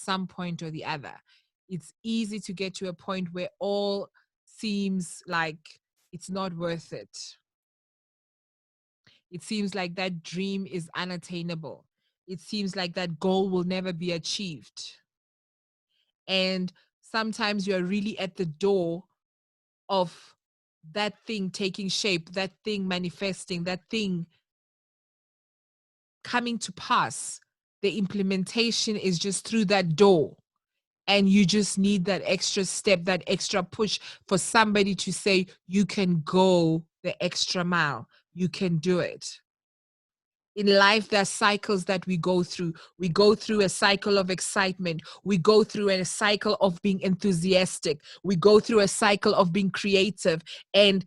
some point or the other. It's easy to get to a point where all seems like it's not worth it. It seems like that dream is unattainable. It seems like that goal will never be achieved. And sometimes you're really at the door of that thing taking shape, that thing manifesting, that thing coming to pass. The implementation is just through that door. And you just need that extra step, that extra push for somebody to say, you can go the extra mile. You can do it. In life, there are cycles that we go through. We go through a cycle of excitement. We go through a cycle of being enthusiastic. We go through a cycle of being creative. And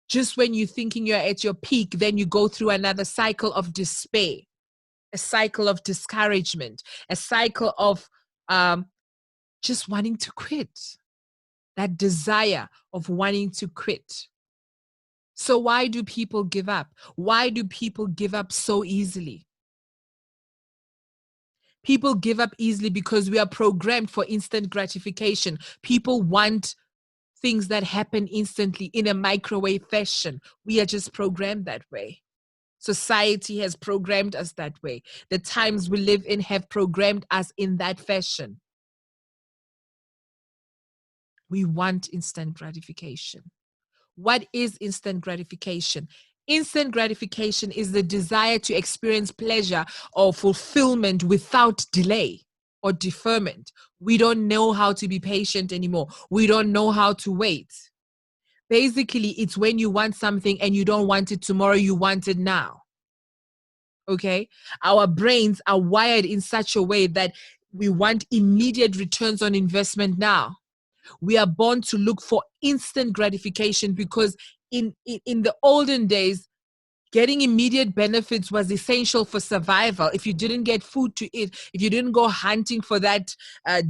just when you're thinking you're at your peak, then you go through another cycle of despair, a cycle of discouragement, a cycle of just wanting to quit, that desire of wanting to quit. So why do people give up? Why do people give up so easily? People give up easily because we are programmed for instant gratification. People want things that happen instantly in a microwave fashion. We are just programmed that way. Society has programmed us that way. The times we live in have programmed us in that fashion. We want instant gratification. What is instant gratification? Instant gratification is the desire to experience pleasure or fulfillment without delay or deferment. We don't know how to be patient anymore. We don't know how to wait. Basically, it's when you want something and you don't want it tomorrow, you want it now. Okay? Our brains are wired in such a way that we want immediate returns on investment now. We are born to look for instant gratification because in the olden days, getting immediate benefits was essential for survival. If you didn't get food to eat, if you didn't go hunting for that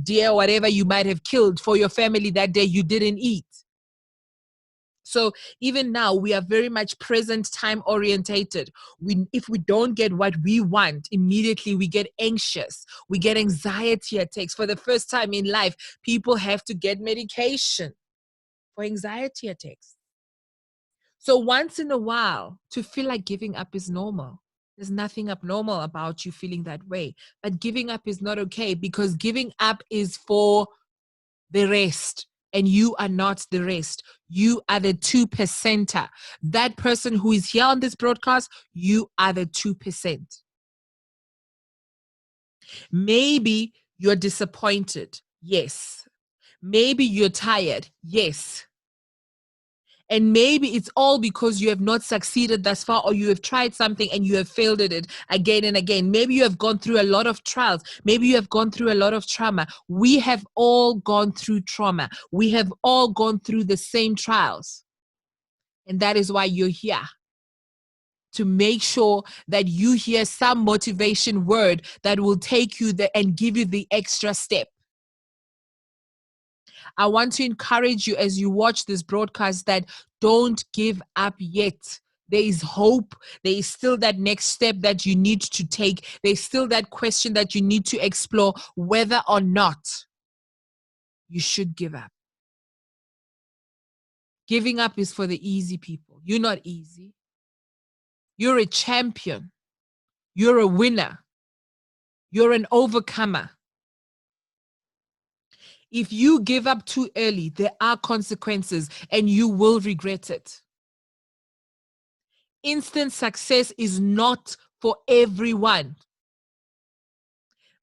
deer or whatever you might have killed for your family that day, you didn't eat. So even now, we are very much present time orientated. If we don't get what we want, immediately we get anxious. We get anxiety attacks. For the first time in life, people have to get medication for anxiety attacks. So once in a while, to feel like giving up is normal. There's nothing abnormal about you feeling that way. But giving up is not okay because giving up is for the rest. And you are not the rest. You are the 2%er. That person who is here on this broadcast, you are the 2%. Maybe you're disappointed. Yes. Maybe you're tired. Yes. And maybe it's all because you have not succeeded thus far, or you have tried something and you have failed at it again and again. Maybe you have gone through a lot of trials. Maybe you have gone through a lot of trauma. We have all gone through trauma. We have all gone through the same trials. And that is why you're here. To make sure that you hear some motivation word that will take you there and give you the extra step. I want to encourage you as you watch this broadcast that don't give up yet. There is hope. There is still that next step that you need to take. There's still that question that you need to explore whether or not you should give up. Giving up is for the easy people. You're not easy. You're a champion. You're a winner. You're an overcomer. If you give up too early, there are consequences and you will regret it. Instant success is not for everyone.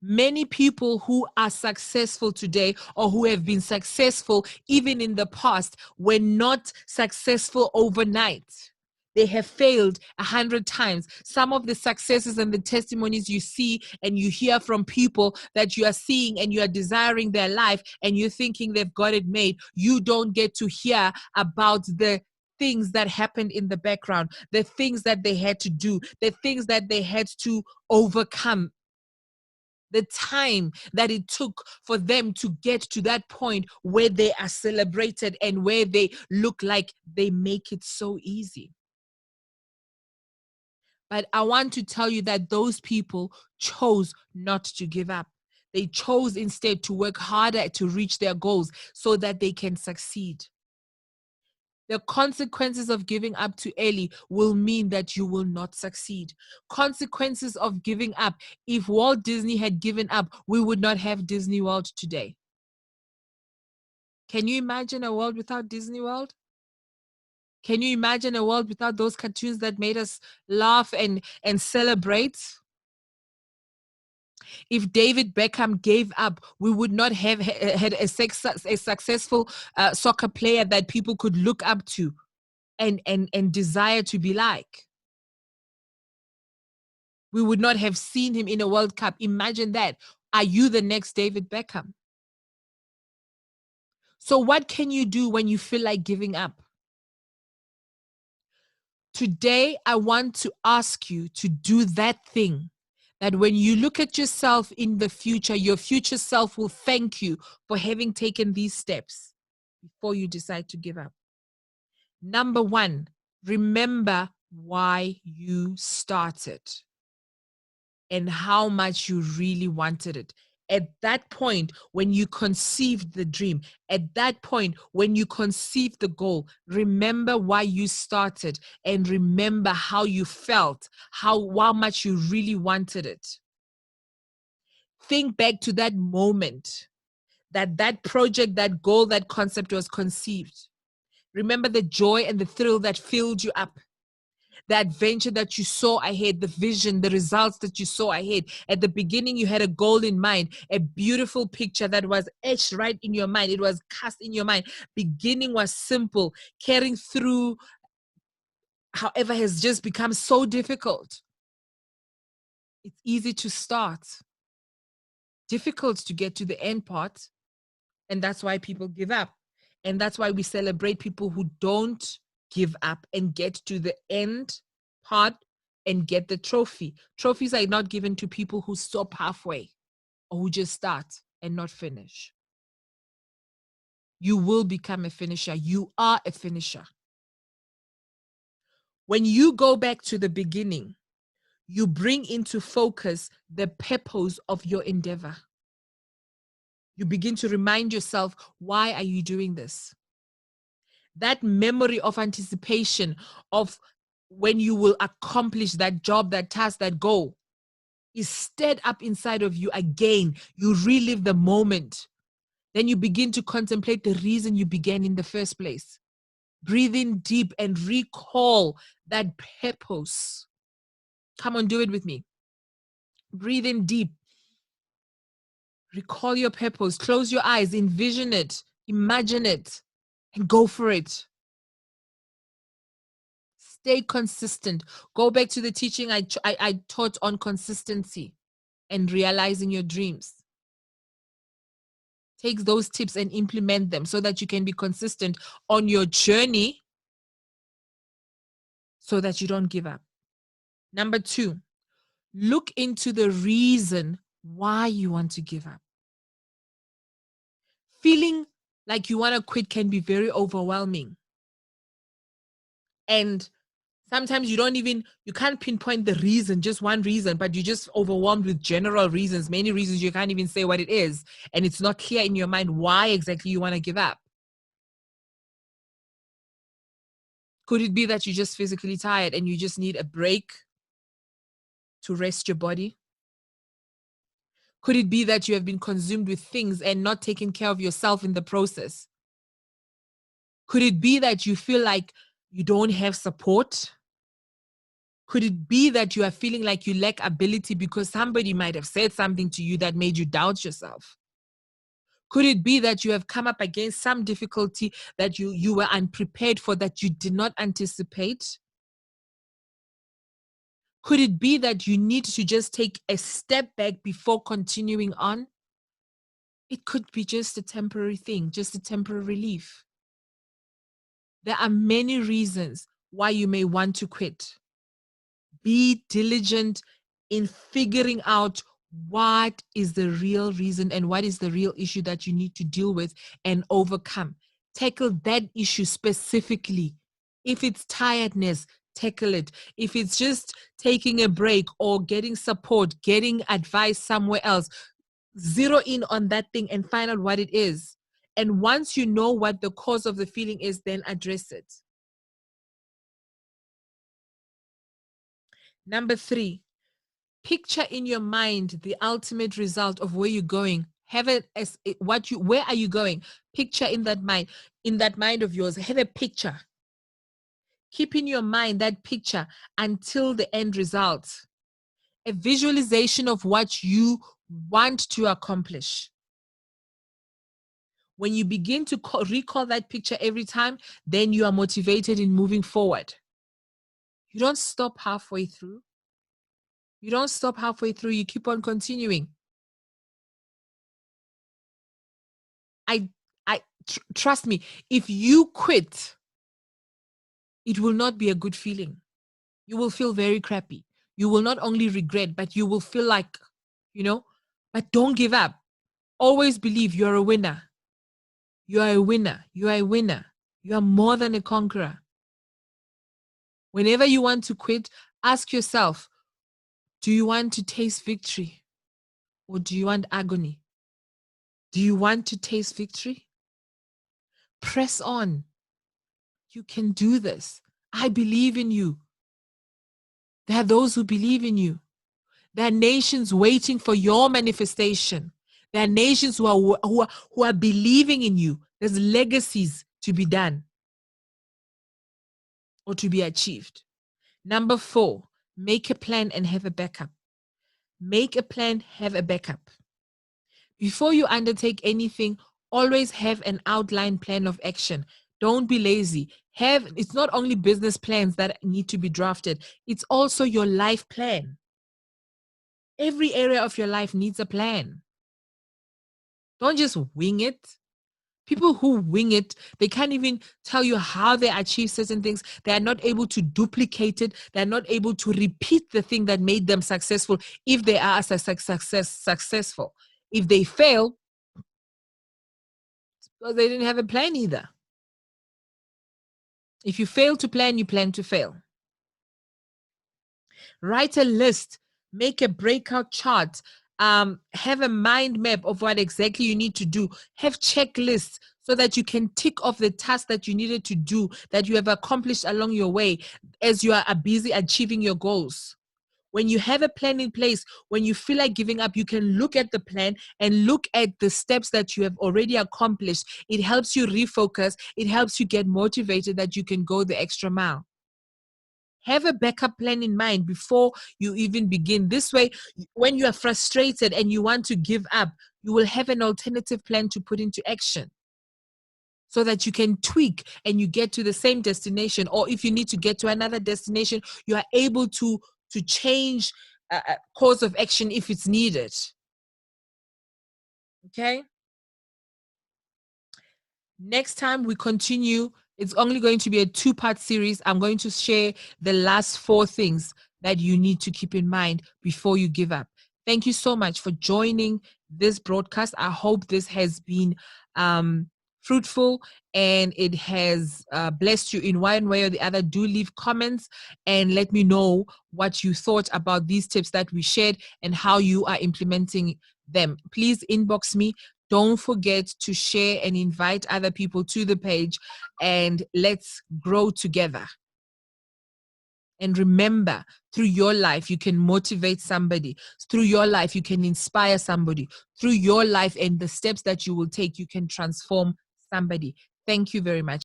Many people who are successful today or who have been successful even in the past were not successful overnight. They have failed 100 times. Some of the successes and the testimonies you see and you hear from people that you are seeing and you are desiring their life and you're thinking they've got it made, you don't get to hear about the things that happened in the background, the things that they had to do, the things that they had to overcome, the time that it took for them to get to that point where they are celebrated and where they look like they make it so easy. But I want to tell you that those people chose not to give up. They chose instead to work harder to reach their goals so that they can succeed. The consequences of giving up too early will mean that you will not succeed. Consequences of giving up. If Walt Disney had given up, we would not have Disney World today. Can you imagine a world without Disney World? Can you imagine a world without those cartoons that made us laugh and celebrate? If David Beckham gave up, we would not have had a successful soccer player that people could look up to and desire to be like. We would not have seen him in a World Cup. Imagine that. Are you the next David Beckham? So what can you do when you feel like giving up? Today, I want to ask you to do that thing that when you look at yourself in the future, your future self will thank you for having taken these steps before you decide to give up. Number one, remember why you started and how much you really wanted it. At that point, when you conceived the dream, at that point, when you conceived the goal, remember why you started and remember how you felt, how much you really wanted it. Think back to that moment, that project, that goal, that concept was conceived. Remember the joy and the thrill that filled you up. The adventure that you saw ahead, the vision, the results that you saw ahead. At the beginning, you had a goal in mind, a beautiful picture that was etched right in your mind. It was cast in your mind. Beginning was simple. Carrying through, however, has just become so difficult. It's easy to start, difficult to get to the end part. And that's why people give up. And that's why we celebrate people who don't give up and get to the end part and get the trophy. Trophies are not given to people who stop halfway or who just start and not finish. You will become a finisher. You are a finisher. When you go back to the beginning, you bring into focus the purpose of your endeavor. You begin to remind yourself, why are you doing this? That memory of anticipation of when you will accomplish that job, that task, that goal is stirred up inside of you again. You relive the moment. Then you begin to contemplate the reason you began in the first place. Breathe in deep and recall that purpose. Come on, do it with me. Breathe in deep. Recall your purpose. Close your eyes. Envision it. Imagine it. And go for it. Stay consistent. Go back to the teaching I taught on consistency and realizing your dreams. Take those tips and implement them so that you can be consistent on your journey so that you don't give up. Number two, look into the reason why you want to give up. Feeling like you want to quit can be very overwhelming. And sometimes you can't pinpoint the reason, just one reason, but you're just overwhelmed with general reasons, many reasons you can't even say what it is. And it's not clear in your mind why exactly you want to give up. Could it be that you're just physically tired and you just need a break to rest your body? Could it be that you have been consumed with things and not taking care of yourself in the process? Could it be that you feel like you don't have support? Could it be that you are feeling like you lack ability because somebody might have said something to you that made you doubt yourself? Could it be that you have come up against some difficulty that you were unprepared for, that you did not anticipate? Could it be that you need to just take a step back before continuing on? It could be just a temporary thing, just a temporary relief. There are many reasons why you may want to quit. Be diligent in figuring out what is the real reason and what is the real issue that you need to deal with and overcome. Tackle that issue specifically. If it's tiredness, tackle it. If it's just taking a break or getting support, getting advice somewhere else, zero in on that thing and find out what it is. And once you know what the cause of the feeling is, then address it. Number 3, picture in your mind the ultimate result of where you're going. Have it as where are you going? Picture in that mind of yours. Have a picture. Keep in your mind that picture until the end result. A visualization of what you want to accomplish. When you begin to recall that picture every time, then you are motivated in moving forward. You don't stop halfway through. You don't stop halfway through. You keep on continuing. Trust me, if you quit, it will not be a good feeling. You will feel very crappy. You will not only regret, but you will feel like, but don't give up. Always believe you're a winner. You are a winner. You are a winner. You are more than a conqueror. Whenever you want to quit, ask yourself, do you want to taste victory or do you want agony? Do you want to taste victory? Press on. You can do this. I believe in you. There are those who believe in you. There are nations waiting for your manifestation. There are nations who are believing in you. There's legacies to be done or to be achieved. Number 4, make a plan and have a backup. Make a plan, have a backup. Before you undertake anything, always have an outline plan of action. Don't be lazy. It's not only business plans that need to be drafted, it's also your life plan. Every area of your life needs a plan. Don't just wing it. People who wing it, they can't even tell you how they achieve certain things. They are not able to duplicate it. They're not able to repeat the thing that made them successful if they are successful. If they fail, it's because they didn't have a plan either. If you fail to plan, you plan to fail. Write a list, make a breakout chart, have a mind map of what exactly you need to do. Have checklists so that you can tick off the tasks that you needed to do, that you have accomplished along your way as you are busy achieving your goals. When you have a plan in place, when you feel like giving up, you can look at the plan and look at the steps that you have already accomplished. It helps you refocus. It helps you get motivated that you can go the extra mile. Have a backup plan in mind before you even begin. This way, when you are frustrated and you want to give up, you will have an alternative plan to put into action so that you can tweak and you get to the same destination. Or if you need to get to another destination, you are able to change course of action if it's needed. Okay? Next time we continue, it's only going to be a 2-part series. I'm going to share the last 4 things that you need to keep in mind before you give up. Thank you so much for joining this broadcast. I hope this has been fruitful and it has blessed you in one way or the other. Do leave comments and let me know what you thought about these tips that we shared and how you are implementing them. Please inbox me. Don't forget to share and invite other people to the page, and let's grow together. And remember, through your life, you can motivate somebody. Through your life, you can inspire somebody. Through your life and the steps that you will take, you can transform somebody. Thank you very much.